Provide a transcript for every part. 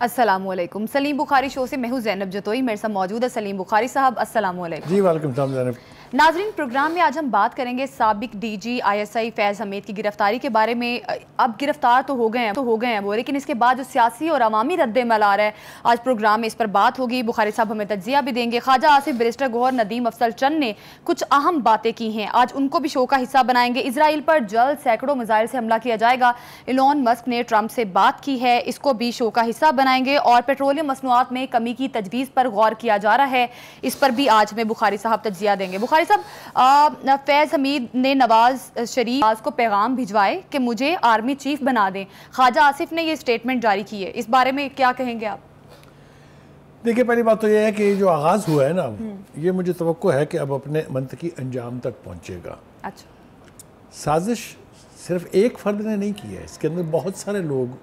अस्सलामुअलैकुम। सलीम बुखारी शो से मैं हूँ ज़ैनब जतोई, मेरे साथ मौजूद है सलीम बुखारी साहब। अस्सलामुअलैकुम। जी वालेकुम सलाम ज़ैनब। नाजरीन, प्रोग्राम में आज हम बात करेंगे साबिक डीजी ISI फैज़ हमीद की गिरफ्तारी के बारे में। अब गिरफ्तार तो हो गए हैं वो, लेकिन इसके बाद जो सियासी और अवामी रद्द-ए-अमल आ रहा है, आज प्रोग्राम में इस पर बात होगी। बुखारी साहब हमें तज्जिया भी देंगे। ख्वाजा आसिफ, बैरिस्टर गौहर, नदीम अफजल चंद ने कुछ अहम बातें की हैं, आज उनको भी शो का हिस्सा बनाएंगे। इसराइल पर जल्द सैकड़ों मिसाइल से हमला किया जाएगा, इलॉन मस्क ने ट्रंप से बात की है, इसको भी शो का हिस्सा बनाएंगे। और पेट्रोलियम मसनूआत में कमी की तजवीज़ पर गौर किया जा रहा है, इस पर भी आज हमें बुखारी साहब तज्जिया देंगे। बुखारी साहब, फैज़ हमीद ने नवाज शरीफ को पैगाम भिजवाए कि मुझे आर्मी चीफ बना दें। ख्वाजा आसिफ ने ये स्टेटमेंट जारी की है, इस बारे में क्या कहेंगे आप? देखिए, पहली बात तो ये है कि जो आगाज़ हुआ है ना, ये मुझे तवक्को है कि अब अपने मंतकी अंजाम तक पहुँचेगा। अच्छा, साजिश सिर्फ एक फ़र्द ने नहीं की है, इसके अंदर बहुत सारे लोग,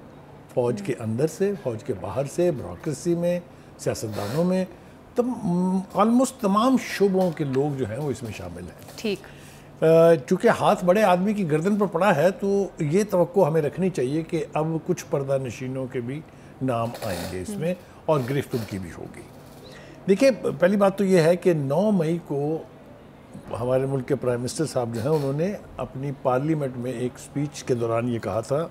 फ़ौज के अंदर से, फ़ौज के बाहर से, ब्यूरोक्रेसी में, सियासतदानों में, ऑलमोस्ट तमाम शुबों के लोग जो हैं वो इसमें शामिल हैं। ठीक। चूँकि हाथ बड़े आदमी की गर्दन पर पड़ा है, तो ये तवक्को हमें रखनी चाहिए कि अब कुछ पर्दा नशीनों के भी नाम आएंगे इसमें और गिरफ्त उनकी भी होगी। देखिए, पहली बात तो ये है कि 9 मई को हमारे मुल्क के प्राइम मिनिस्टर साहब जो हैं, उन्होंने अपनी पार्लियामेंट में एक स्पीच के दौरान ये कहा था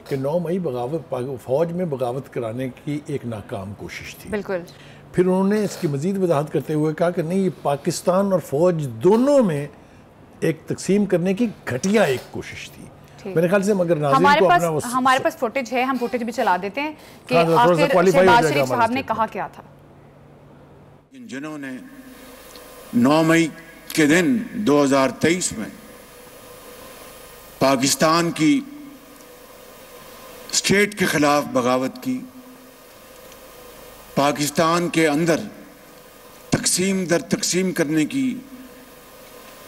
कि 9 मई फ़ौज में बगावत कराने की एक नाकाम कोशिश थी। बिल्कुल। फिर उन्होंने इसकी मज़ीद वजाहत करते हुए कहा कि नहीं, ये पाकिस्तान और फ़ौज दोनों में एक तकसीम करने की घटिया एक कोशिश थी। मेरे ख्याल से मगर हमारे पास फुटेज है, हम फुटेज भी चला देते हैं कि आखिर शहबाज शरीफ साहब ने कहा क्या था। जिन्होंने 9 मई के दिन 2023 में पाकिस्तान की स्टेट के खिलाफ बगावत की, पाकिस्तान के अंदर तकसीम दर तकसीम करने की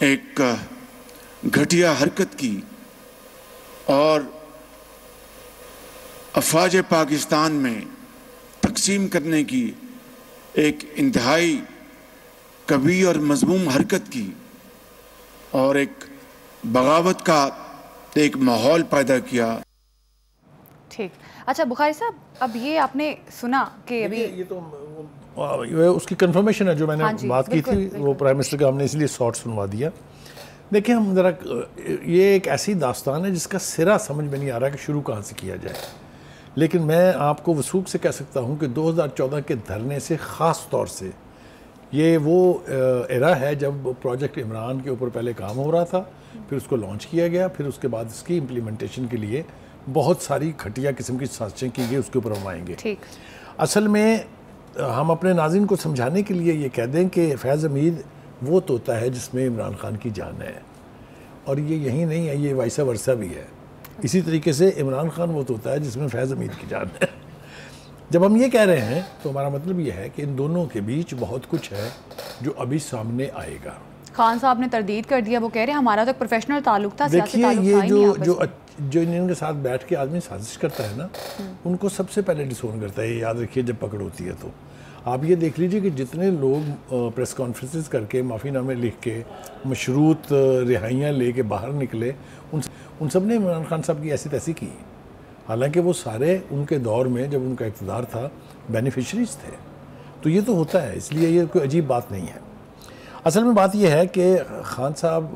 एक घटिया हरकत की और अफवाज पाकिस्तान में तकसीम करने की एक इंतहाई कबीह और मज़मूम हरकत की और एक बगावत का एक माहौल पैदा किया। ठीक। अच्छा बुखारी साहब, अब ये आपने सुना कि अभी ये तो उसकी कंफर्मेशन है जो मैंने बात की थी, वो प्राइम मिनिस्टर का हमने इसलिए शॉर्ट सुनवा दिया। देखिए, हम ज़रा, ये एक ऐसी दास्तान है जिसका सिरा समझ में नहीं आ रहा कि शुरू कहाँ से किया जाए, लेकिन मैं आपको वसूख से कह सकता हूँ कि 2014 के धरने से ख़ास तौर से ये वो एरा है जब प्रोजेक्ट इमरान के ऊपर पहले काम हो रहा था, फिर उसको लॉन्च किया गया, फिर उसके बाद इसकी इम्प्लीमेंटेशन के लिए बहुत सारी घटिया किस्म की साजिशें की गई, उसके ऊपर हम आएंगे। ठीक। असल में हम अपने नाज़रीन को समझाने के लिए ये कह दें कि फैज़ हमीद वो तोता है जिसमें इमरान खान की जान है, और ये यही नहीं है, ये वाइसा वर्सा भी है। इसी तरीके से इमरान खान वो तोता है जिसमें फैज़ हमीद की जान है। जब हम ये कह रहे हैं तो हमारा मतलब ये है कि इन दोनों के बीच बहुत कुछ है जो अभी सामने आएगा। खान साहब ने तरदीद कर दिया, वो कह रहे हैं हमारा तो प्रोफेशनल ताल्लुक था। देखिए, ये जो इनके साथ बैठ के आदमी साजिश करता है ना, उनको सबसे पहले डिसोन करता है, ये याद रखिए जब पकड़ होती है तो। आप ये देख लीजिए कि जितने लोग प्रेस कॉन्फ्रेंसेस करके, माफ़ीनामे लिख के, मशरूत रिहाइयाँ ले के बाहर निकले, उन सब ने इमरान खान साहब की ऐसी तैसी की, हालांकि वो सारे उनके दौर में जब उनका इक़्तिदार था बेनिफिशरीज थे। तो ये तो होता है, इसलिए ये कोई अजीब बात नहीं है। असल में बात यह है कि खान साहब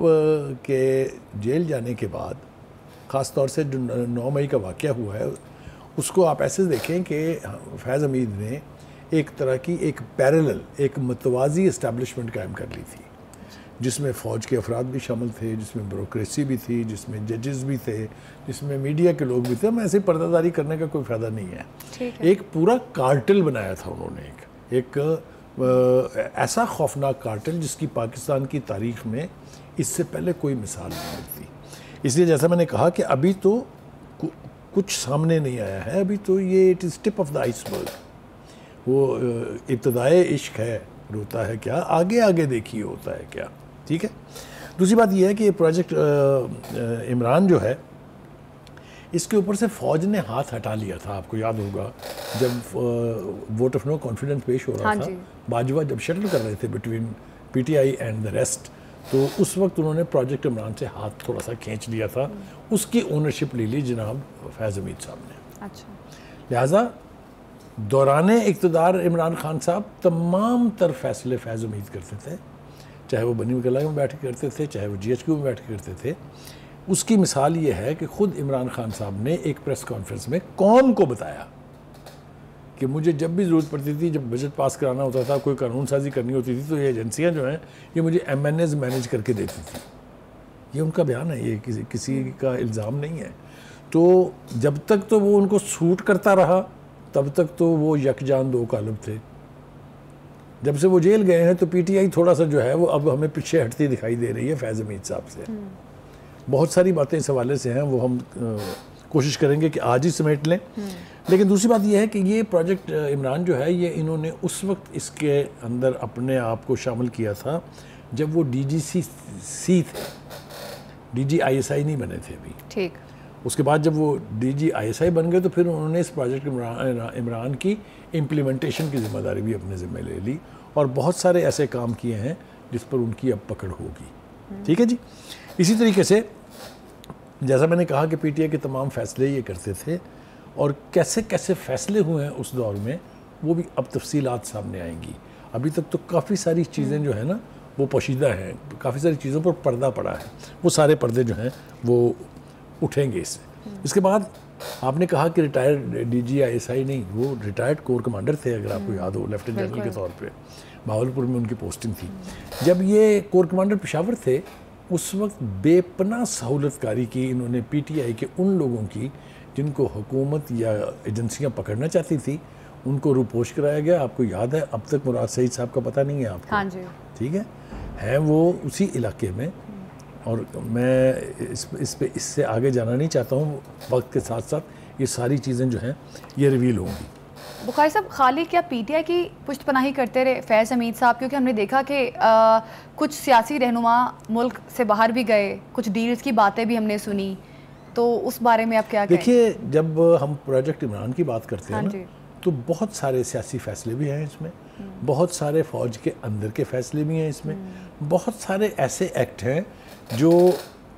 के जेल जाने के बाद, ख़ास तौर से जो 9 मई का वाक़या हुआ है, उसको आप ऐसे देखें कि फैज़ हमीद ने एक तरह की एक पैरेलल, एक मतवाज़ी इस्टेब्लिशमेंट कायम कर ली थी, जिसमें फ़ौज के अफराद भी शामिल थे, जिसमें ब्यूरोक्रेसी भी थी, जिसमें जजेस भी थे, जिसमें मीडिया के लोग भी थे। हम ऐसे पर्दादारी करने का कोई फ़ायदा नहीं है। एक पूरा कार्टेल बनाया था उन्होंने, एक ऐसा खौफनाक कार्टेल जिसकी पाकिस्तान की तारीख़ में इससे पहले कोई मिसाल नहीं मिलती। इसलिए जैसा मैंने कहा कि अभी तो कुछ सामने नहीं आया है, अभी तो ये it is tip of the iceberg. वो इब्तदाए इश्क है, रोता है क्या, आगे आगे देखिए होता है क्या। ठीक है। दूसरी बात यह है कि ये प्रोजेक्ट इमरान जो है, इसके ऊपर से फ़ौज ने हाथ हटा लिया था। आपको याद होगा जब वोट ऑफ नो कॉन्फिडेंस पेश हो रहा था, बाजवा जब शटल कर रहे थे between PTI and the rest, तो उस वक्त उन्होंने प्रोजेक्ट इमरान से हाथ थोड़ा सा खींच लिया था। उसकी ओनरशिप ले ली जनाब फैज़ हमीद साहब ने। अच्छा। लिहाजा दौरान इक़्तिदार इमरान खान साहब तमाम तर फैसले फैज़ हमीद करते थे, चाहे वो बनी वकला में बैठ के करते थे, चाहे वो GHQ में बैठ के करते थे। उसकी मिसाल ये है कि ख़ुद इमरान खान साहब ने एक प्रेस कॉन्फ्रेंस में कौम को बताया कि मुझे जब भी ज़रूरत पड़ती थी, जब बजट पास कराना होता था, कोई कानून साजी करनी होती थी, तो ये एजेंसियाँ जो हैं ये मुझे MNAs मैनेज करके देती थी। ये उनका बयान है, ये किसी का इल्ज़ाम नहीं है। तो जब तक तो वो उनको सूट करता रहा तब तक तो वो यकजान दो कालब थे। जब से वो जेल गए हैं तो PTI थोड़ा सा जो है वो अब हमें पीछे हटती दिखाई दे रही है फैज़ हमीद साहब से। बहुत सारी बातें इस हवाले से हैं, वो हम कोशिश करेंगे कि आज ही समेट लें। लेकिन दूसरी बात यह है कि ये प्रोजेक्ट इमरान जो है ये इन्होंने उस वक्त इसके अंदर अपने आप को शामिल किया था जब वो DGC थे, DG ISI नहीं बने थे अभी। ठीक। उसके बाद जब वो DG ISI बन गए तो फिर उन्होंने इस प्रोजेक्ट इमरान की इम्प्लीमेंटेशन की ज़िम्मेदारी भी अपने ज़िम्मे ले ली और बहुत सारे ऐसे काम किए हैं जिस पर उनकी अब पकड़ होगी। ठीक है जी। इसी तरीके से जैसा मैंने कहा कि PTI के तमाम फ़ैसले ये करते थे और कैसे कैसे फ़ैसले हुए हैं उस दौर में वो भी अब तफसीलात सामने आएंगी। अभी तक तो काफ़ी सारी चीज़ें जो है ना वो पोशीदा हैं, काफ़ी सारी चीज़ों पर पर्दा पड़ा है, वो सारे पर्दे जो हैं वो उठेंगे इससे। इसके बाद आपने कहा कि रिटायर्ड DG ISI नहीं, वो रिटायर्ड कोर कमांडर थे, अगर आपको याद हो, लेफ्टिनेंट जनरल के तौर पे भावलपुर में उनकी पोस्टिंग थी। जब ये कोर कमांडर पेशावर थे उस वक्त बेपनाह सहूलतकारी की इन्होंने PTI के उन लोगों की जिनको हुकूमत या एजेंसियां पकड़ना चाहती थी, उनको रूपोश कराया गया। आपको याद है, अब तक मुराद सईद साहब का पता नहीं है आपको? हाँ जी। ठीक है वो उसी इलाके में। और मैं इससे आगे जाना नहीं चाहता हूँ, वक्त के साथ साथ ये सारी चीज़ें जो हैं ये रिवील होंगी। बुखारी साहब, खाली क्या PTI की पुष्टपनाही करते रहे फैज़ हमीद साहब? क्योंकि हमने देखा कि कुछ सियासी रहनुमा मुल्क से बाहर भी गए, कुछ डील्स की बातें भी हमने सुनी, तो उस बारे में आप क्या कहें? देखिए, जब हम प्रोजेक्ट इमरान की बात करते हैं ना, तो बहुत सारे सियासी फ़ैसले भी हैं इसमें, बहुत सारे फ़ौज के अंदर के फ़ैसले भी हैं इसमें, बहुत सारे ऐसे एक्ट हैं जो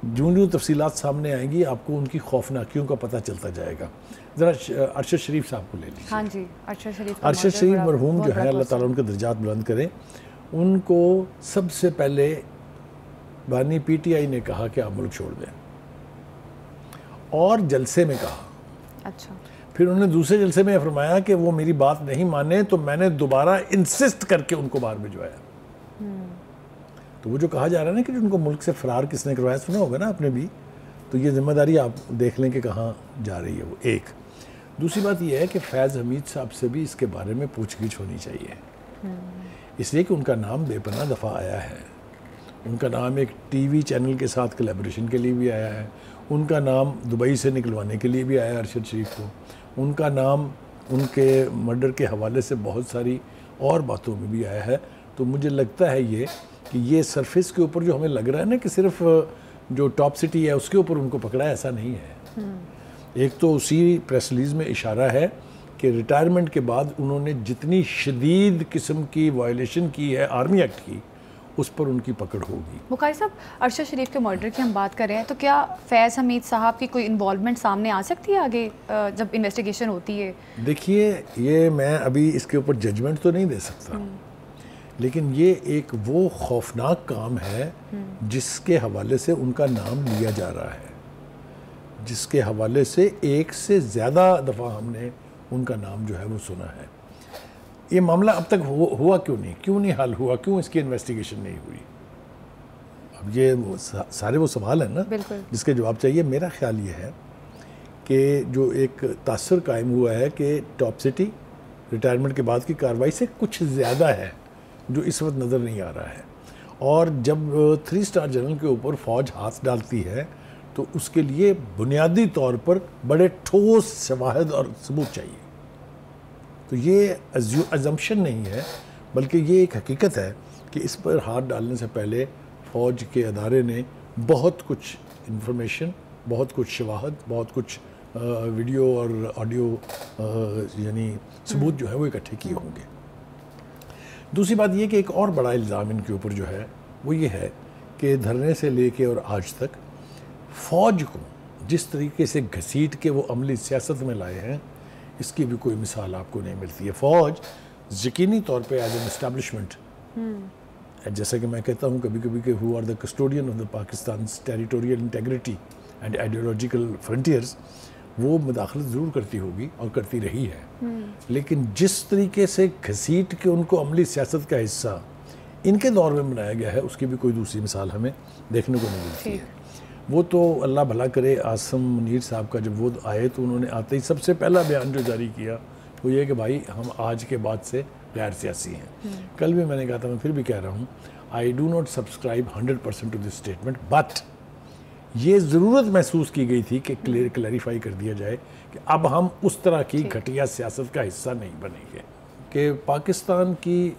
जूं तफसीलात सामने आएंगी आपको उनकी खौफनाकियों का पता चलता जाएगा। ज़रा अरशद शरीफ साहब को ले लीजिए। हाँ जी, अरशद शरीफ मरहूम जो है, अल्लाह ताला उनके दर्जात बुलंद करे, उनको सबसे पहले बानी PTI ने कहा कि आप मुल्क छोड़ दें, और जलसे में कहा। अच्छा। फिर उन्होंने दूसरे जलसे में फरमाया कि वो मेरी बात नहीं माने तो मैंने दोबारा इंसिस्ट करके उनको बाहर भिजवाया। तो वो जो कहा जा रहा है ना कि उनको मुल्क से फरार किसने करवाया, सुना होगा ना आपने भी, तो ये जिम्मेदारी आप देख लें कि कहाँ जा रही है वो। एक दूसरी बात ये है कि फैज़ हमीद साहब से भी इसके बारे में पूछगिछ होनी चाहिए, इसलिए कि उनका नाम बेपनाह दफ़ा आया है। उनका नाम एक TV चैनल के साथ कोलैबोरेशन के लिए भी आया है, उनका नाम दुबई से निकलवाने के लिए भी आया अरशद शरीफ को, उनका नाम उनके मर्डर के हवाले से बहुत सारी और बातों में भी आया है। तो मुझे लगता है ये सरफेस के ऊपर जो हमें लग रहा है ना कि सिर्फ जो टॉप सिटी है उसके ऊपर उनको पकड़ा है, ऐसा नहीं है। एक तो उसी प्रेस रिलीज़ में इशारा है कि रिटायरमेंट के बाद उन्होंने जितनी शदीद किस्म की वायलेशन की है आर्मी एक्ट की, उस पर उनकी पकड़ होगी। बुखारी साहब, अरशद शरीफ के मर्डर की हम बात कर रहे हैं, तो क्या फैज़ हमीद साहब की कोई इन्वॉल्वमेंट सामने आ सकती है आगे जब इन्वेस्टिगेशन होती है? देखिए, ये मैं अभी इसके ऊपर जजमेंट तो नहीं दे सकता, लेकिन ये एक वो खौफनाक काम है जिसके हवाले से उनका नाम लिया जा रहा है, जिसके हवाले से एक से ज़्यादा दफ़ा हमने उनका नाम जो है वो सुना है। ये मामला अब तक हुआ क्यों नहीं हल हुआ, क्यों इसकी इन्वेस्टिगेशन नहीं हुई? अब ये सारे वो सवाल हैं ना जिसके जवाब चाहिए। मेरा ख्याल ये है कि जो एक तासुर कायम हुआ है कि टॉप सिटी रिटायरमेंट के बाद की कार्रवाई से कुछ ज़्यादा है जो इस वक्त नज़र नहीं आ रहा है, और जब 3 स्टार जनरल के ऊपर फ़ौज हाथ डालती है तो उसके लिए बुनियादी तौर पर बड़े ठोस शवाहिद और सबूत चाहिए। तो ये अजम्पशन नहीं है, बल्कि ये एक हकीकत है कि इस पर हाथ डालने से पहले फ़ौज के अदारे ने बहुत कुछ इंफॉर्मेशन, बहुत कुछ शवाहद, बहुत कुछ वीडियो और ऑडियो यानी सबूत जो है वो इकट्ठे किए होंगे। दूसरी बात ये कि एक और बड़ा इल्ज़ाम इनके ऊपर जो है वो ये है कि धरने से लेके और आज तक फ़ौज को जिस तरीके से घसीट के वो अमली सियासत में लाए हैं, इसकी भी कोई मिसाल आपको नहीं मिलती है। फ़ौज यकीनी तौर पे एज एन एस्टैब्लिशमेंट, जैसा कि मैं कहता हूँ कभी कभी कि who are the custodian of the Pakistan territorial integrity and ideological frontiers, वो मुदाखलत ज़रूर करती होगी और करती रही है, लेकिन जिस तरीके से घसीट के उनको अमली सियासत का हिस्सा इनके दौर में बनाया गया है, उसकी भी कोई दूसरी मिसाल हमें देखने को नहीं मिलती है। वो तो अल्लाह भला करे, आसम मुनीर साहब का जब वो आए तो उन्होंने आते ही सबसे पहला बयान जो जारी किया वो ये कि भाई हम आज के बाद से गैर सियासी हैं। कल भी मैंने कहा था, मैं फिर भी कह रहा हूँ, I do not subscribe 100% to this statement, but ये ज़रूरत महसूस की गई थी कि क्लैरिफाई कर दिया जाए कि अब हम उस तरह की घटिया सियासत का हिस्सा नहीं बनेंगे कि पाकिस्तान की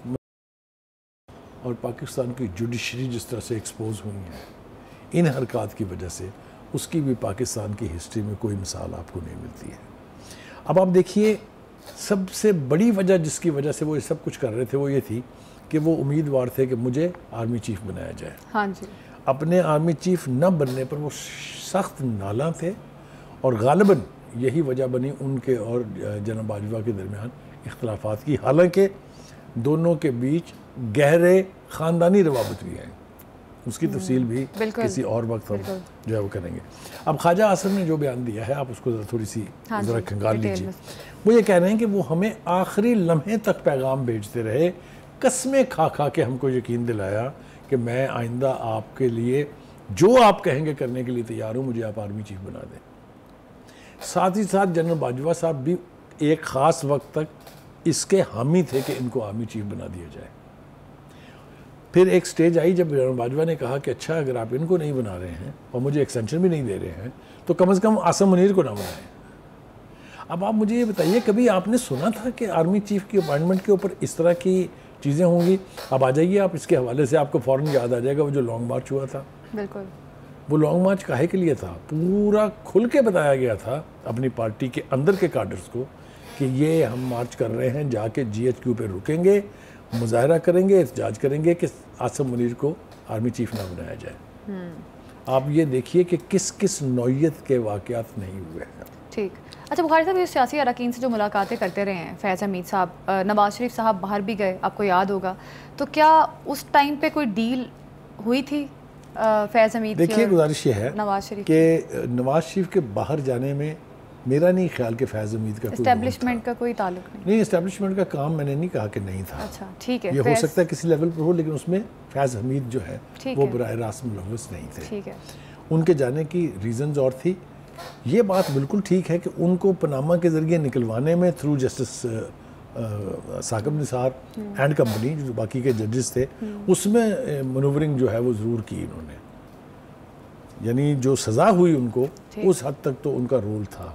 और पाकिस्तान की जुडिशरी जिस तरह से एक्सपोज हुई है इन हरकत की वजह से, उसकी भी पाकिस्तान की हिस्ट्री में कोई मिसाल आपको नहीं मिलती है। अब आप देखिए, सबसे बड़ी वजह जिसकी वजह से वो ये सब कुछ कर रहे थे वो ये थी कि वो उम्मीदवार थे कि मुझे आर्मी चीफ बनाया जाए। हाँ जी। अपने आर्मी चीफ न बनने पर वो सख्त नाला थे और गालिबन यही वजह बनी उनके और जनाब बाजवा के दरमियान इख्तलाफात की, हालांकि दोनों के बीच गहरे ख़ानदानी रवाबत भी हैं, उसकी तफसील भी किसी और वक्त हम जो है वो करेंगे। अब ख्वाजा आसिम ने जो बयान दिया है, आप उसको थोड़ी सी ज़रा खंगाल लीजिए। वो ये कह रहे हैं कि वो हमें आखिरी लम्हे तक पैगाम भेजते रहे, कस्में खा खा के हमको यकीन दिलाया कि मैं आइंदा आपके लिए जो आप कहेंगे करने के लिए तैयार हूँ, मुझे आप आर्मी चीफ बना दें। साथ ही साथ जनरल बाजवा साहब भी एक ख़ास वक्त तक इसके हामी थे कि इनको आर्मी चीफ बना दिया जाए। फिर एक स्टेज आई जब जनरल बाजवा ने कहा कि अच्छा, अगर आप इनको नहीं बना रहे हैं और मुझे एक्सटेंशन भी नहीं दे रहे हैं तो कम से कम आसम मुनीर को ना बनाएं। अब आप मुझे ये बताइए, कभी आपने सुना था कि आर्मी चीफ की अपॉइंटमेंट के ऊपर इस तरह की चीज़ें होंगी? अब आ जाइए आप, इसके हवाले से आपको फ़ौरन याद आ जाएगा वो जो लॉन्ग मार्च हुआ था। बिल्कुल। वो लॉन्ग मार्च काहे के लिए था? पूरा खुल के बताया गया था अपनी पार्टी के अंदर के काडर्स को कि ये हम मार्च कर रहे हैं, जाके GHQ पे रुकेंगे, मुजाहरा करेंगे, एहतजाज करेंगे कि आसम मुनीर को आर्मी चीफ ना बनाया जाए। आप ये देखिए कि किस किस नौयत के वाक़यात नहीं हुए हैं। ठीक। अच्छा बुखारी साहब, ये सियासी अरकान से जो मुलाकातें करते रहे हैं फैज़ हमीद साहब, नवाज शरीफ साहब बाहर भी गए, आपको याद होगा, तो क्या उस टाइम पे कोई डील हुई थी फैज़ हमीद? देखिए, गुजारिश ये है नवाज शरीफ कि नवाज शरीफ के बाहर जाने में मेरा नहीं ख्याल कि फैज़ हमीद का एस्टेब्लिशमेंट का कोई ताल्लुक नहीं। एस्टेब्लिशमेंट का काम मैंने नहीं कहा कि नहीं था। अच्छा, ठीक है। ये हो सकता है किसी लेवल पर हो, लेकिन उसमें फैज़ हमीद जो है वो बराह रास्त मुलव्वस नहीं थे। ठीक है। उनके जाने की रीज़न्स और थी। ये बात बिल्कुल ठीक है कि उनको पनामा के ज़रिए निकलवाने में through justice Saqib Nisar and company, जो बाकी के जजेस थे, उसमें मनूवरिंग जो है वो ज़रूर की इन्होंने। यानी जो सज़ा हुई उनको, उस हद तक तो उनका रोल था,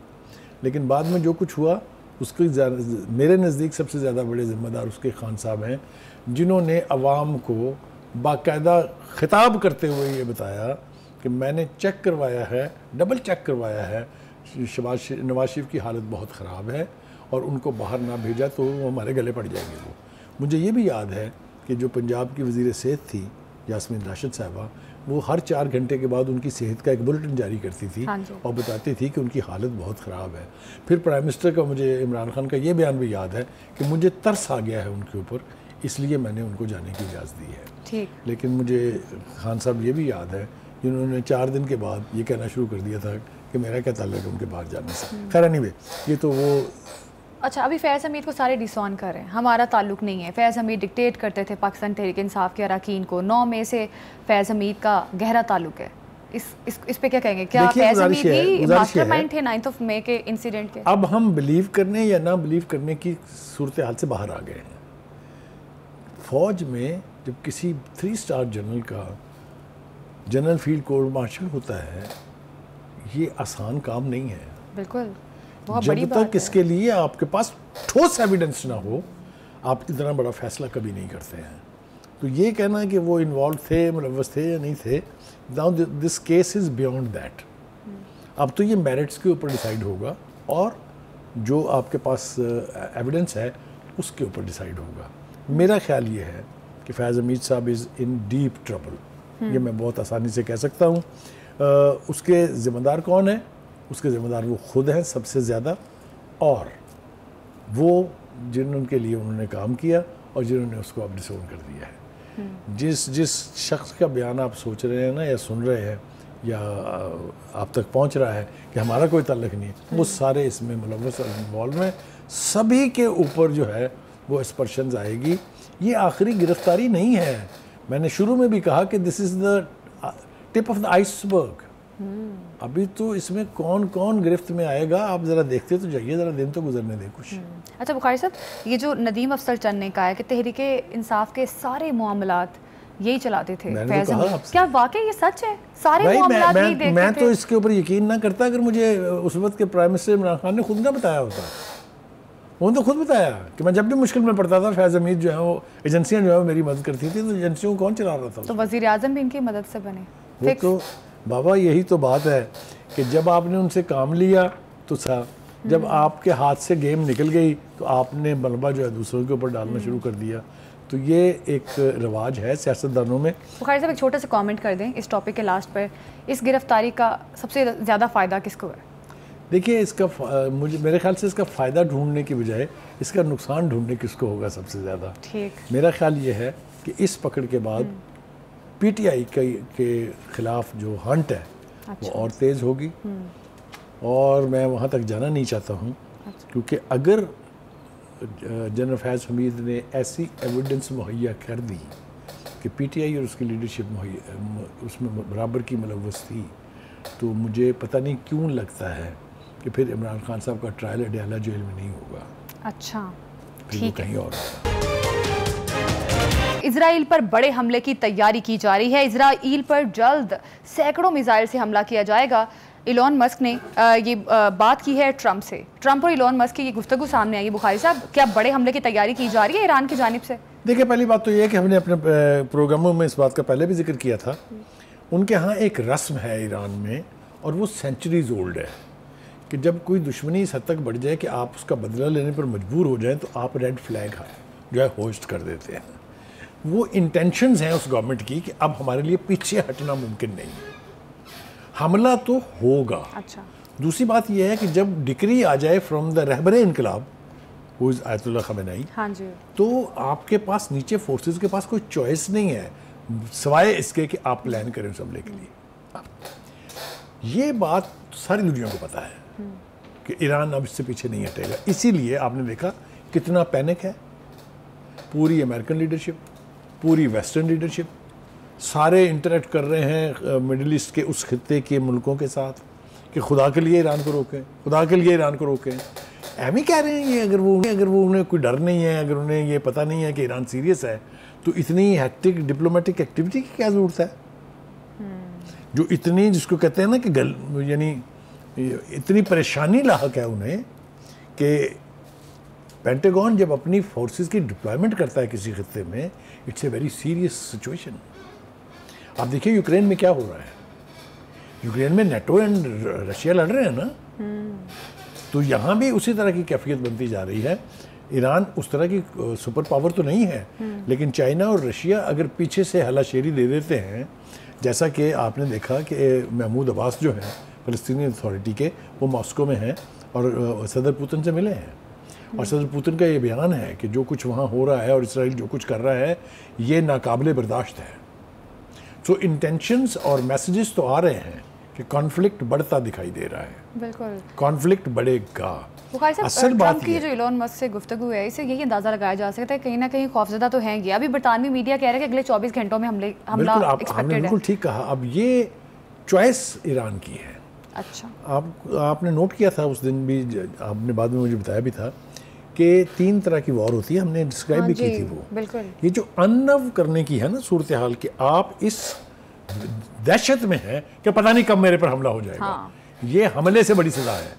लेकिन बाद में जो कुछ हुआ उसके मेरे नज़दीक सबसे ज़्यादा बड़े ज़िम्मेदार उसके खान साहब हैं, जिन्होंने अवाम को बाकायदा खिताब करते हुए ये बताया कि मैंने चेक करवाया है, डबल चेक करवाया है, नवाज शरीफ की हालत बहुत ख़राब है और उनको बाहर ना भेजा तो वो हमारे गले पड़ जाएंगे। वो मुझे ये भी याद है कि जो पंजाब की वज़ीर सेहत थी यास्मीन राशिद साहबा, वो हर 4 घंटे के बाद उनकी सेहत का एक बुलेटिन जारी करती थी और बताती थी कि उनकी हालत बहुत ख़राब है। फिर प्राइम मिनिस्टर का, मुझे इमरान खान का ये बयान भी याद है कि मुझे तरस आ गया है उनके ऊपर, इसलिए मैंने उनको जाने की इजाज़त दी है। ठीक। लेकिन मुझे खान साहब ये भी याद है जिन्होंने 4 दिन के बाद ये कहना शुरू कर दिया था कि मेरा क्या ताल्लुक है उनके बाहर जाने से। खैर नहीं, ये तो वो। अच्छा, अभी फैज़ हमीद को सारे डिसऑन कर रहे हैं, हमारा ताल्लुक नहीं है। फैज़ हमीद डिक्टेट करते थे पाकिस्तान तहरीक इंसाफ के अरकान को, 9 मई से फैज़ हमीद का गहरा ताल्लुक है। इस पे क्या कहेंगे? क्या फैज़ हमीद ही मास्टरमाइंड थे 9 मई के इंसिडेंट के? अब हम बिलीव करने या ना बिलीव करने की सूरत हाल से बाहर आ गए हैं। फौज में जब किसी 3 स्टार जनरल का जनरल फील्ड कोर्ट मार्शल होता है, ये आसान काम नहीं है। बिल्कुल, जब तक इसके लिए आपके पास ठोस एविडेंस ना हो, आप इतना बड़ा फैसला कभी नहीं करते हैं। तो ये कहना कि वो इन्वॉल्व थे, मुलव्वस थे या नहीं थे, now this case is beyond that. अब तो ये मेरिट्स के ऊपर डिसाइड होगा और जो आपके पास एविडेंस है उसके ऊपर डिसाइड होगा। मेरा ख्याल ये है कि फैज़ हमीद साहब इज़ इन डीप ट्रबल, ये मैं बहुत आसानी से कह सकता हूँ। उसके ज़िम्मेदार कौन है? उसके ज़िम्मेदार वो खुद हैं सबसे ज़्यादा, और वो जिनके लिए उन्होंने काम किया और जिन्होंने उसको अब डिसोन कर दिया है। जिस शख्स का बयान आप सोच रहे हैं ना या सुन रहे हैं या आप तक पहुंच रहा है कि हमारा कोई ताल्लुक नहीं है, वो सारे इसमें मुलव्वस और इन्वॉल्व हैं। सभी के ऊपर जो है वो एक्सपर्शंस आएगी। ये आखिरी गिरफ्तारी नहीं है। मैंने शुरू में भी कहा कि this is the tip of the iceberg. अभी तो इसमें कौन कौन गिरफ्त में आएगा आप ज़रा देखते तो जाइए, ज़रा दिन तो गुजरने दें कुछ। अच्छा बुखारी साहब, ये जो नदीम अफसर चंद ने कहा है कि तहरीक इंसाफ के सारे मामलात यही चलाते थे, फैज़ हमीद, क्या वाकई ये सच है? सारे मामलात यही देखते थे? मैं तो इसके ऊपर यकीन ना करता अगर मुझे उस वक्त के प्राइम मिनिस्टर इमरान खान ने खुद ना बताया होता। उन्होंने तो खुद बताया कि मैं जब भी मुश्किल में पड़ता था, फैज़ हमीद जो है वो एजेंसियाँ जो है मेरी मदद करती थी। तो एजेंसियों को कौन चला रहा था? तो वज़ीर आज़म भी इनकी मदद से बने। वो तो बाबा यही तो बात है कि जब आपने उनसे काम लिया तो था, जब आपके हाथ से गेम निकल गई तो आपने मलबा जो है दूसरों के ऊपर डालना शुरू कर दिया। तो ये एक रिवाज है सियासतदानों में। बुखारी साहब एक छोटा सा कमेंट कर दें इस टॉपिक के लास्ट पर, इस गिरफ्तारी का सबसे ज़्यादा फ़ायदा किसको है? देखिए इसका मेरे ख्याल से इसका फ़ायदा ढूंढने की बजाय इसका नुकसान ढूंढने किसको होगा सबसे ज़्यादा। ठीक, मेरा ख्याल ये है कि इस पकड़ के बाद पीटीआई के ख़िलाफ़ जो हंट है वो और तेज़ होगी। और मैं वहाँ तक जाना नहीं चाहता हूँ क्योंकि अगर जनरल फैज़ हमीद ने ऐसी एविडेंस मुहैया कर दी कि पीटीआई और उसकी लीडरशिप उसमें बराबर की मुलव्वस थी, तो मुझे पता नहीं क्यों लगता है कि फिर इमरान खान साहब का ट्रायल अडयाला जेल में नहीं होगा। अच्छा, फिर वो कहीं और। इजराइल पर बड़े हमले की तैयारी की जा रही है। इजराइल पर जल्द सैकड़ों मिसाइल से हमला किया जाएगा। इलॉन मस्क ने ये बात की है ट्रंप से। ट्रंप और इलॉन मस्क की ये गुफ्तगू सामने आई है। बुखारी साहब, क्या बड़े हमले की तैयारी की जा रही है ईरान की जानिब से? देखिए, पहली बात तो ये है कि हमने अपने प्रोग्रामों में इस बात का पहले भी जिक्र किया था। उनके यहाँ एक रस्म है ईरान में और वो सेंचुरीज ओल्ड है कि जब कोई दुश्मनी इस हद तक बढ़ जाए कि आप उसका बदला लेने पर मजबूर हो जाएं तो आप रेड फ्लैग जो है होस्ट कर देते हैं। वो इंटेंशंस हैं उस गवर्नमेंट की कि अब हमारे लिए पीछे हटना मुमकिन नहीं है, हमला तो होगा। अच्छा, दूसरी बात यह है कि जब डिक्री आ जाए फ्रॉम द रहबरे इनकलाब हु इज़ आयतुल्लाह खमेनी, हाँ जी, तो आपके पास नीचे फोर्सेस के पास कोई चॉइस नहीं है सिवाय इसके कि आप प्लान करें उस हमले के लिए। ये बात सारी दुनिया को पता है कि ईरान अब इससे पीछे नहीं हटेगा। इसीलिए आपने देखा कितना पैनिक है पूरी अमेरिकन लीडरशिप, पूरी वेस्टर्न लीडरशिप, सारे इंटरेक्ट कर रहे हैं मिडिल ईस्ट के उस खित्ते के मुल्कों के साथ कि खुदा के लिए ईरान को रोकें, खुदा के लिए ईरान को रोकें। एम ही कह रहे हैं ये, अगर वो उन्हें कोई डर नहीं है, अगर उन्हें ये पता नहीं है कि ईरान सीरियस है, तो इतनी हैक्टिक डिप्लोमेटिक एक्टिविटी की क्या ज़रूरत है? जो इतनी, जिसको कहते हैं ना कि यानी इतनी परेशानी लाहक है उन्हें कि पेंटागन जब अपनी फोर्सेस की डिप्लॉयमेंट करता है किसी खित्ते में, it's a very serious situation. आप देखिए यूक्रेन में क्या हो रहा है। यूक्रेन में नेटो एंड रशिया लड़ रहे हैं ना, तो यहाँ भी उसी तरह की कैफियत बनती जा रही है। ईरान उस तरह की सुपर पावर तो नहीं है, लेकिन चाइना और रशिया अगर पीछे से हलाशेरी दे देते हैं, जैसा कि आपने देखा कि महमूद अब्बास जो हैं फ़लस्तीनी अथॉरिटी के, वो मॉस्को में हैं और सदर पुतिन से मिले हैं। और सदर पुतिन का ये बयान है कि जो कुछ वहाँ हो रहा है और इसराइल जो कुछ कर रहा है ये नाकाबिले बर्दाश्त है। तो इंटेंशंस और मैसेजेस तो आ रहे हैं कि कॉन्फ्लिक्ट बढ़ता दिखाई दे रहा है। बिल्कुल, कॉन्फ्लिक्ट बढ़ेगा। असल बात की जो इलॉन मस्क से गुफ्तगू है, इससे यही अंदाजा लगाया जा सकता है कहीं ना कहीं खौफजदा तो हैं ये। अभी बरतानवी मीडिया कह रहा है कि अगले 24 घंटों में हमला एक्सपेक्टेड है। बिल्कुल ठीक कहा। अब ये चॉइस ईरान की है। अच्छा, आपने नोट किया था उस दिन भी, आपने बाद में मुझे बताया भी था कि 3 तरह की वॉर होती है, हमने डिस्क्राइब भी की थी वो। बिल्कुल, ये जो अनव करने की है ना सूरत हाल कि आप इस दहशत में हैं कि पता नहीं कब मेरे पर हमला हो जाएगा। हाँ। ये हमले से बड़ी सजा है।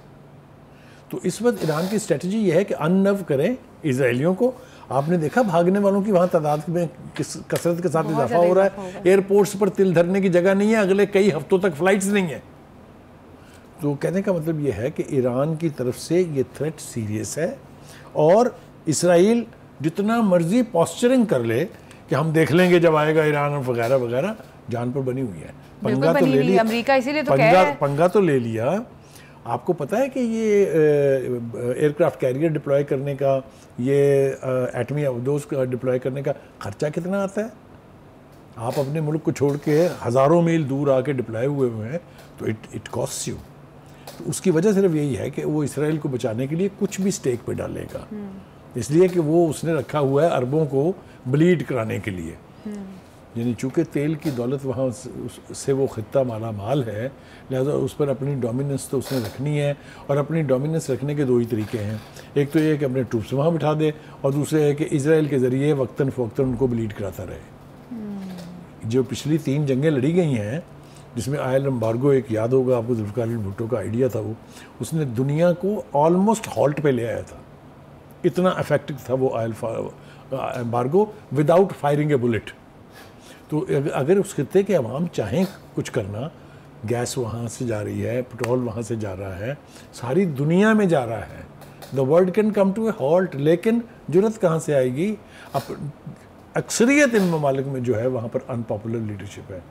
तो इस वक्त ईरान की स्ट्रेटजी ये है कि अनव करें इजराइलियों को। आपने देखा भागने वालों की वहाँ तादाद में कसरत के साथ इजाफा हो रहा है। एयरपोर्ट्स पर तिल धरने की जगह नहीं है, अगले कई हफ्तों तक फ्लाइट्स नहीं है। तो कहने का मतलब ये है कि ईरान की तरफ से ये थ्रेट सीरियस है और इसराइल जितना मर्जी पॉस्चरिंग कर ले कि हम देख लेंगे जब आएगा ईरान वगैरह वगैरह, जान पर बनी हुई है। पंगा तो ले लिया अमेरिका, इसीलिए तो पंगा तो ले लिया। आपको पता है कि ये एयरक्राफ्ट कैरियर डिप्लॉय करने का, ये एटमी अवदोज का डिप्लॉय करने का खर्चा कितना आता है? आप अपने मुल्क को छोड़ के हज़ारों मील दूर आके डिप्लॉय हुए हैं, तो इट कॉस्ट यू। तो उसकी वजह सिर्फ यही है कि वो इसराइल को बचाने के लिए कुछ भी स्टेक पे डालेगा, इसलिए कि वो उसने रखा हुआ है अरबों को ब्लीड कराने के लिए। यानी चूँकि तेल की दौलत वहाँ से वो ख़ित्ता माला माल है, लिहाजा उस पर अपनी डोमिनेंस तो उसने रखनी है। और अपनी डोमिनेंस रखने के दो ही तरीके हैं, एक तो ये है कि अपने ट्रूप्स वहाँ बिठा दे, और दूसरे है कि इजराइल के ज़रिए वक्तन फ़वक्तन उनको ब्लीड कराता रहे। जो पिछली 3 जंगें लड़ी गई हैं, जिसमें आयल एम्बार्गो, एक याद होगा आपको जुल्फ़िकार अली भुट्टो का आइडिया था, वो उसने दुनिया को ऑलमोस्ट हॉल्ट पे ले आया था। इतना इफेक्टिव था वो आयल एम्बार्गो विदाउट फायरिंग ए बुलेट। तो अगर उस खित्ते के अवाम चाहें कुछ करना, गैस वहाँ से जा रही है, पेट्रोल वहाँ से जा रहा है, सारी दुनिया में जा रहा है, the world can come to a halt. लेकिन जुर्रत कहाँ से आएगी? अब अक्सरियत इन ममालिक में जो है वहाँ पर अनपॉपुलर लीडरशिप है।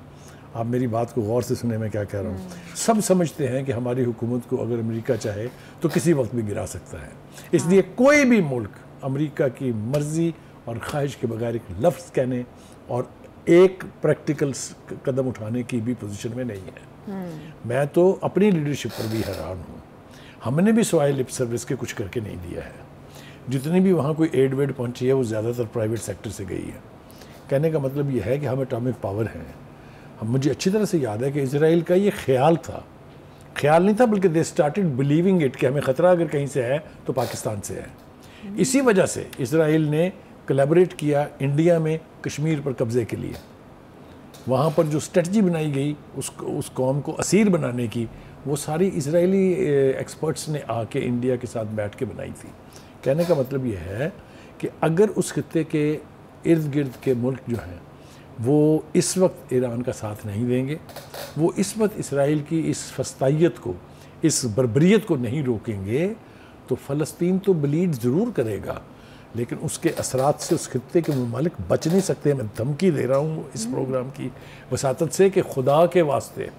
आप मेरी बात को गौर से सुने, मैं क्या कह रहा हूँ। सब समझते हैं कि हमारी हुकूमत को अगर अमेरिका चाहे तो किसी वक्त भी गिरा सकता है, इसलिए कोई भी मुल्क अमेरिका की मर्ज़ी और ख्वाहिश के बगैर एक लफ्ज़ कहने और एक प्रैक्टिकल कदम उठाने की भी पोजीशन में नहीं है। मैं तो अपनी लीडरशिप पर भी हैरान हूँ। हमने भी सवाए लिप सर्विस के कुछ करके नहीं दिया है। जितनी भी वहाँ कोई एड वेड पहुँची है वो ज़्यादातर प्राइवेट सेक्टर से गई है। कहने का मतलब ये है कि हम एटॉमिक पावर हैं। मुझे अच्छी तरह से याद है कि इजराइल का ये ख्याल था, ख्याल नहीं था बल्कि दे स्टार्टेड बिलीविंग इट कि हमें ख़तरा अगर कहीं से है तो पाकिस्तान से है। इसी वजह से इजराइल ने कोलैबोरेट किया इंडिया में कश्मीर पर कब्ज़े के लिए। वहाँ पर जो स्ट्रेटजी बनाई गई उस कौम को असीर बनाने की, वो सारी इजरायली एक्सपर्ट्स ने आके इंडिया के साथ बैठ के बनाई थी। कहने का मतलब ये है कि अगर उस खित्ते के इर्द गिर्द के मुल्क जो हैं वो इस वक्त ईरान का साथ नहीं देंगे, वो इस वक्त इसराइल की इस फस्तायत को, इस बर्बरियत को नहीं रोकेंगे, तो फ़लस्तीन तो ब्लीड ज़रूर करेगा, लेकिन उसके असरात से उस खित्ते के ममालिक बच नहीं सकते। मैं धमकी दे रहा हूँ इस प्रोग्राम की वसातत से कि खुदा के वास्ते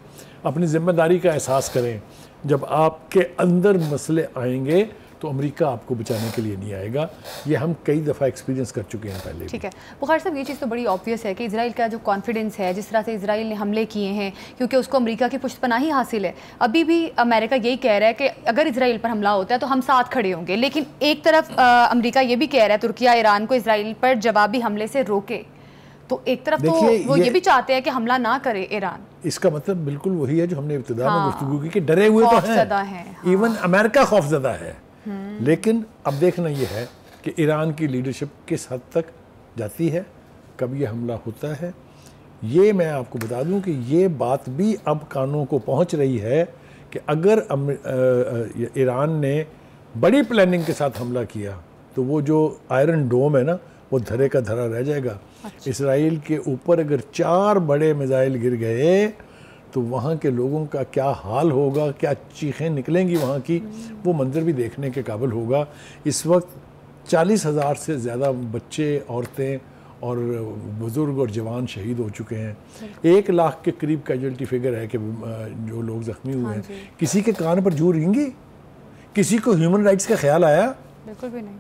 अपनी ज़िम्मेदारी का एहसास करें। जब आपके अंदर मसले आएंगे तो अमेरिका आपको बचाने के लिए नहीं आएगा। ये हम कई दफ़ा एक्सपीरियंस कर चुके हैं पहले। ठीक है बुखार साहब, ये चीज़ तो बड़ी ऑब्वियस है कि इजराइल का जो कॉन्फिडेंस है, जिस तरह से इजराइल ने हमले किए हैं, क्योंकि उसको अमेरिका की पुष्टपनाही हासिल है। अभी भी अमेरिका यही कह रहा है कि अगर इजराइल पर हमला होता है तो हम साथ खड़े होंगे, लेकिन एक तरफ अमेरिका ये भी कह रहा है तुर्किया ईरान को इजराइल पर जवाबी हमले से रोके, तो एक तरफ तो वो ये भी चाहते हैं कि हमला ना करे ईरान। इसका मतलब बिल्कुल वही है जो हमने इब्तिदा में गुफ्तगू की कि डरे हुए तो हैं। इवन अमेरिका खौफजदा है। लेकिन अब देखना यह है कि ईरान की लीडरशिप किस हद तक जाती है, कब ये हमला होता है। ये मैं आपको बता दूं कि ये बात भी अब कानों को पहुंच रही है कि अगर ईरान ने बड़ी प्लानिंग के साथ हमला किया तो वो जो आयरन डोम है ना, वो धरे का धरा रह जाएगा। अच्छा। इसराइल के ऊपर अगर 4 बड़े मिसाइल गिर गए तो वहाँ के लोगों का क्या हाल होगा, क्या चीखें निकलेंगी वहाँ की, वो मंजर भी देखने के काबिल होगा। इस वक्त 40,000 से ज़्यादा बच्चे, औरतें और बुज़ुर्ग और जवान शहीद हो चुके हैं। 1 लाख के करीब कैजुअल्टी फिगर है कि जो लोग ज़ख्मी हुए हैं। किसी के कान पर जू रेंगी? किसी को ह्यूमन राइट्स का ख्याल आया? बिल्कुल भी नहीं।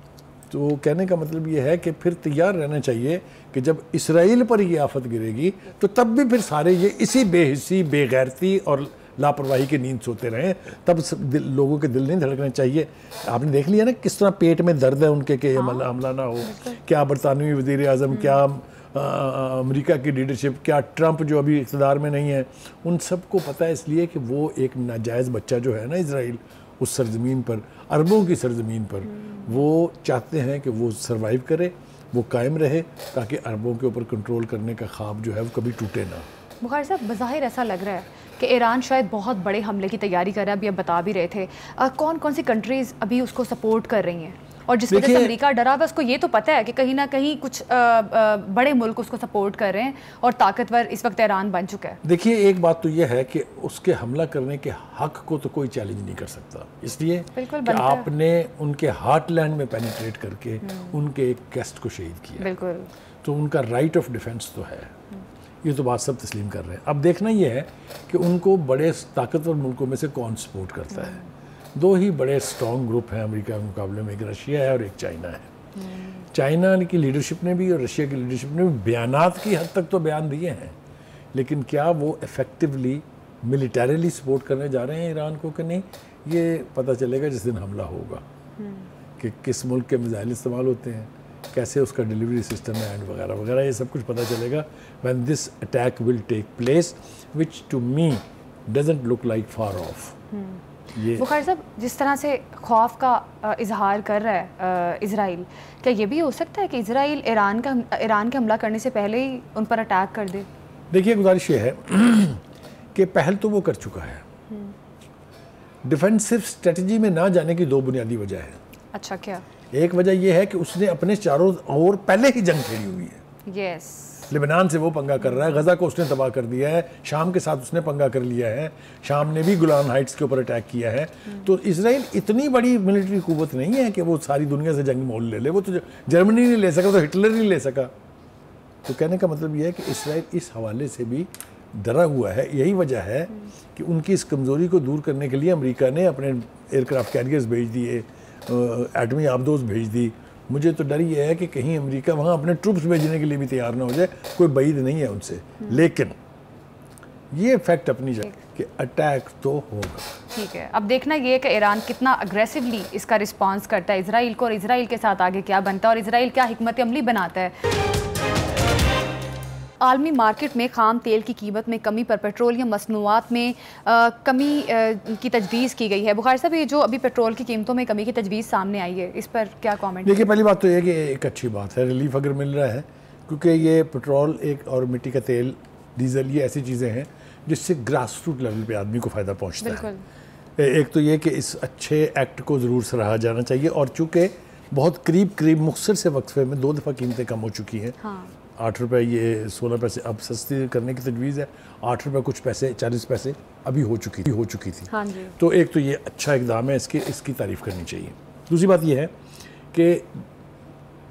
तो कहने का मतलब ये है कि फिर तैयार रहना चाहिए कि जब इसराइल पर ये आफत गिरेगी तो तब भी फिर सारे ये इसी बेहिस्सी, बेगैरती और लापरवाही की नींद सोते रहें। तब लोगों के दिल नहीं धड़कने चाहिए। आपने देख लिया ना किस तरह पेट में दर्द है उनके कि हमला ना हो। क्या बरतानवी वज़ीर आज़म, क्या अमेरिका की लीडरशिप, क्या ट्रंप जो अभी इक़्तिदार में नहीं है, उन सबको पता है, इसलिए कि वो एक नाजायज़ बच्चा जो है ना इसराइल, उस सरजमीन पर, अरबों की सरजमीन पर, वो चाहते हैं कि वो सरवाइव करे, वो कायम रहे, ताकि अरबों के ऊपर कंट्रोल करने का ख्वाब जो है वो कभी टूटे ना। बुखारी साहब, बज़ाहिर ऐसा लग रहा है कि ईरान शायद बहुत बड़े हमले की तैयारी कर रहा है। अभी आप बता भी रहे थे, कौन कौन सी कंट्रीज़ अभी उसको सपोर्ट कर रही हैं, और जिस वजह से अमेरिका डरा हुआ, उसको ये तो पता है कि कहीं ना कहीं कुछ बड़े मुल्क उसको सपोर्ट कर रहे हैं, और ताकतवर इस वक्त ईरान बन चुका है। देखिए, एक बात तो यह है कि उसके हमला करने के हक को तो कोई चैलेंज नहीं कर सकता, इसलिए कि आपने उनके हार्टलैंड में पेनिट्रेट करके उनके एक गेस्ट को शहीद किया। बिल्कुल। तो उनका राइट ऑफ डिफेंस तो है, ये तो बात सब तस्लीम कर रहे हैं। अब देखना यह है कि उनको बड़े ताकतवर मुल्कों में से कौन सपोर्ट करता है। दो ही बड़े स्ट्रॉन्ग ग्रुप हैं अमेरिका के मुकाबले में, एक रशिया है और एक चाइना है। चाइना की लीडरशिप ने भी और रशिया की लीडरशिप ने भी बयानात की हद तक तो बयान दिए हैं, लेकिन क्या वो इफ़ेक्टिवली मिलिटरीली सपोर्ट करने जा रहे हैं ईरान को कि नहीं, ये पता चलेगा जिस दिन हमला होगा कि किस मुल्क के मिसाइल इस्तेमाल होते हैं, कैसे उसका डिलीवरी सिस्टम है एंड वगैरह वगैरह, ये सब कुछ पता चलेगा when this attack will take place, which to me doesn't look like far off. ये बुखारी साहब, जिस तरह से खौफ का इजहार कर रहा है इजराइल, क्या ये भी हो सकता है कि इजराइल ईरान के हमला करने से पहले ही उन पर अटैक कर दे? देखिए, गुजारिश ये है कि पहल तो वो कर चुका है। डिफेंसिव स्ट्रेटजी में ना जाने की दो बुनियादी वजह है। अच्छा, क्या? एक वजह यह है कि उसने अपने चारों ओर पहले ही जंग छेड़ी हुई है। यस। लेबनान से वो पंगा कर रहा है, गजा को उसने तबाह कर दिया है, शाम के साथ उसने पंगा कर लिया है, शाम ने भी गुलान हाइट्स के ऊपर अटैक किया है। तो इसराइल इतनी बड़ी मिलिट्री कुव्वत नहीं है कि वो सारी दुनिया से जंग मोल ले ले। वो तो जर्मनी नहीं ले सका तो हिटलर नहीं ले सका। तो कहने का मतलब यह है कि इसराइल इस हवाले से भी डरा हुआ है। यही वजह है कि उनकी इस कमज़ोरी को दूर करने के लिए अमेरिका ने अपने एयरक्राफ्ट कैरियर्स भेज दिए, एटमी आबदोज भेज दी। मुझे तो डर ये है कि कहीं अमेरिका वहाँ अपने ट्रूप्स भेजने के लिए भी तैयार ना हो जाए। कोई बईद नहीं है उनसे, लेकिन ये फैक्ट अपनी जगह कि अटैक तो होगा। ठीक है, अब देखना ये है कि ईरान कितना अग्रेसिवली इसका रिस्पांस करता है इजराइल को, और इजराइल के साथ आगे क्या बनता है और इजराइल क्या हिकमत अमली बनाता है। आलमी मार्केट में खाम तेल की कीमत में कमी पर पेट्रोलियम मसनूआत में कमी की तजवीज़ की गई है। बुखारी साहब, ये जो अभी पेट्रोल की कीमतों में कमी की तजवीज़ सामने आई है, इस पर क्या कमेंट? देखिए, पहली बात तो ये कि एक अच्छी बात है, रिलीफ अगर मिल रहा है, क्योंकि ये पेट्रोल एक और मिट्टी का तेल, डीजल, ये ऐसी चीज़ें हैं जिससे ग्रास रूट लेवल पे आदमी को फ़ायदा पहुँचता है। एक तो ये कि इस अच्छे एक्ट को ज़रूर सराहा जाना चाहिए, और चूँकि बहुत करीब मुख्तसर से वक्फे में 2 दफ़ा कीमतें कम हो चुकी हैं। 8 रुपये ये 16 पैसे अब सस्ती करने की तजवीज़ है। 8 रुपये कुछ पैसे 40 पैसे अभी हो चुकी थी। हाँ जी। तो एक तो ये अच्छा इकदाम है, इसकी तारीफ़ करनी चाहिए। दूसरी बात ये है कि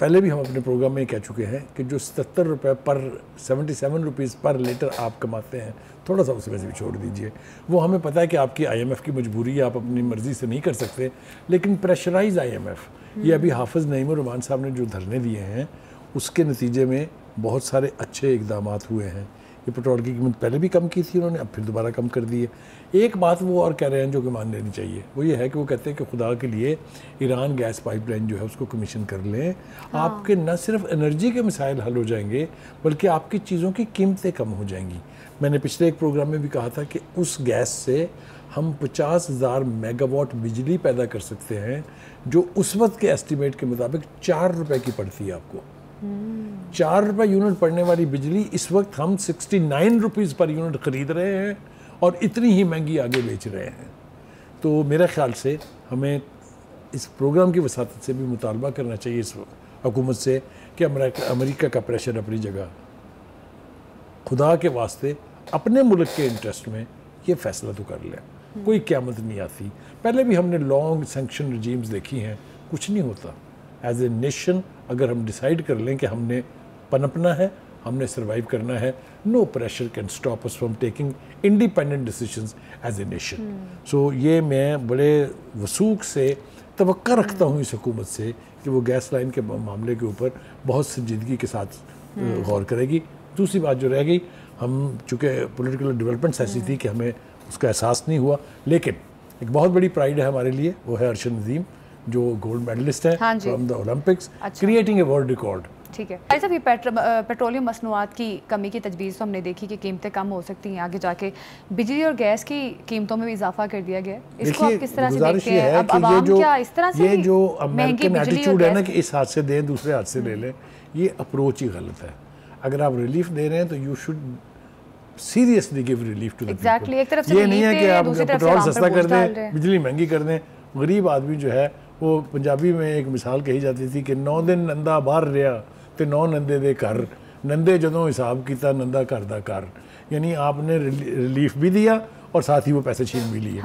पहले भी हम अपने प्रोग्राम में कह चुके हैं कि जो 77 रुपये पर 77 रुपीज़ पर लीटर आप कमाते हैं, थोड़ा सा उसमें से भी छोड़ दीजिए। वो हमें पता है कि आपकी IMF की मजबूरी है, आप अपनी मर्ज़ी से नहीं कर सकते, लेकिन प्रेशराइज IMF, ये अभी हाफिज़ नईम रहमान साहब ने जो धरने दिए हैं उसके नतीजे में बहुत सारे अच्छे इकदाम हुए हैं। ये पेट्रोल की कीमत पहले भी कम की थी उन्होंने, अब फिर दोबारा कम कर दी है। एक बात वो और कह रहे हैं जो कि मान लेनी चाहिए, वो ये है कि वो कहते हैं कि खुदा के लिए ईरान गैस पाइपलाइन जो है उसको कमीशन कर लें। आपके न सिर्फ एनर्जी के मसाइल हल हो जाएंगे, बल्कि आपकी चीज़ों की कीमतें कम हो जाएंगी। मैंने पिछले एक प्रोग्राम में भी कहा था कि उस गैस से हम 50,000 मेगावाट बिजली पैदा कर सकते हैं, जो उस वक्त के एस्टिमेट के मुताबिक 4 रुपये की पड़ती है आपको। 4 रुपये यूनिट पड़ने वाली बिजली इस वक्त हम 69 रुपीज़ पर यूनिट ख़रीद रहे हैं और इतनी ही महंगी आगे बेच रहे हैं। तो मेरे ख्याल से हमें इस प्रोग्राम की वसातत से भी मुतालबा करना चाहिए इस हुकूमत से कि अमेरिका का प्रेशर अपनी जगह, खुदा के वास्ते अपने मुल्क के इंटरेस्ट में ये फ़ैसला तो कर लें। कोई क़यामत नहीं आती। पहले भी हमने लॉन्ग सैंक्शन रजीम्स देखी हैं, कुछ नहीं होता। एज ए नेशन अगर हम डिसाइड कर लें कि हमने पनपना है, हमने सर्वाइव करना है, no pressure can stop us from taking independent decisions as a nation. So ये मैं बड़े वसूख से तवक्का रखता हूँ इस हुकूमत से कि वो गैस लाइन के मामले के ऊपर बहुत संजीदगी के साथ गौर करेगी। दूसरी बात जो रह गई, हम चूँकि पॉलिटिकल डेवलपमेंट्स ऐसी थी कि हमें उसका एहसास नहीं हुआ, लेकिन एक बहुत बड़ी प्राइड है हमारे लिए, वो है अरशद नदीम जो गोल्ड मेडलिस्ट है from the Olympics, creating a world record. ठीक है भाई साहब, ये पेट्रोलियम मसनूआत की कमी की तजवीज़ तो हमने देखी कि कीमतें कम हो सकती हैं आगे जाके, बिजली और गैस की कीमतों में भी इजाफा कर दिया गया है। इसको आप किस तरह से देखते हैं? अब आवाम क्या इस तरह से ये जो अमेरिकन एटीट्यूड है ना कि इस हाथ से दें दूसरे हाथ से ले लें, ये अप्रोच ही गलत है। अगर आप रिलीफ दे रहे हैं तो you should seriously give relief to the people. एक तरफ से ये नहीं है कि आप पेट्रोल सस्ता कर दें, बिजली महंगी कर दें। गरीब आदमी जो है, वो पंजाबी में एक मिसाल कही जाती थी कि 9 दिन नंदा बाहर रहा तो 9 नंदे दे घर, नंदे जदों हिसाब किया नंदा घर दा घर। यानी आपने रिलीफ भी दिया और साथ ही वो पैसे छीन भी लिए।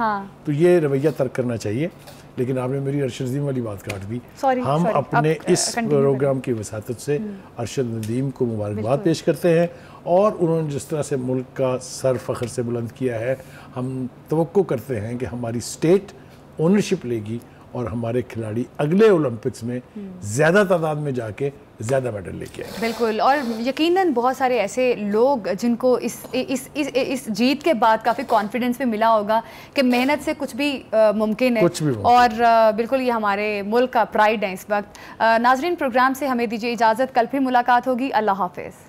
तो ये रवैया तर्क करना चाहिए। लेकिन आपने मेरी अरशद नदीम वाली बात काट दी। हम अपने इस प्रोग्राम की वसातत से अरशद नदीम को मुबारकबाद पेश करते हैं, और उन्होंने जिस तरह से मुल्क का सर फ़ख्र से बुलंद किया है, हम तवक्को करते हैं कि हमारी स्टेट ओनरशिप लेगी और हमारे खिलाड़ी अगले ओलंपिक्स में ज़्यादा तादाद में जाके ज़्यादा मेडल लेके आएंगे। बिल्कुल, और यकीनन बहुत सारे ऐसे लोग जिनको इस जीत के बाद काफ़ी कॉन्फिडेंस भी मिला होगा कि मेहनत से कुछ भी मुमकिन है, और बिल्कुल ये हमारे मुल्क का प्राइड है इस वक्त। नाजरीन, प्रोग्राम से हमें दीजिए इजाज़त, कल फिर मुलाकात होगी। अल्लाह हाफिज़।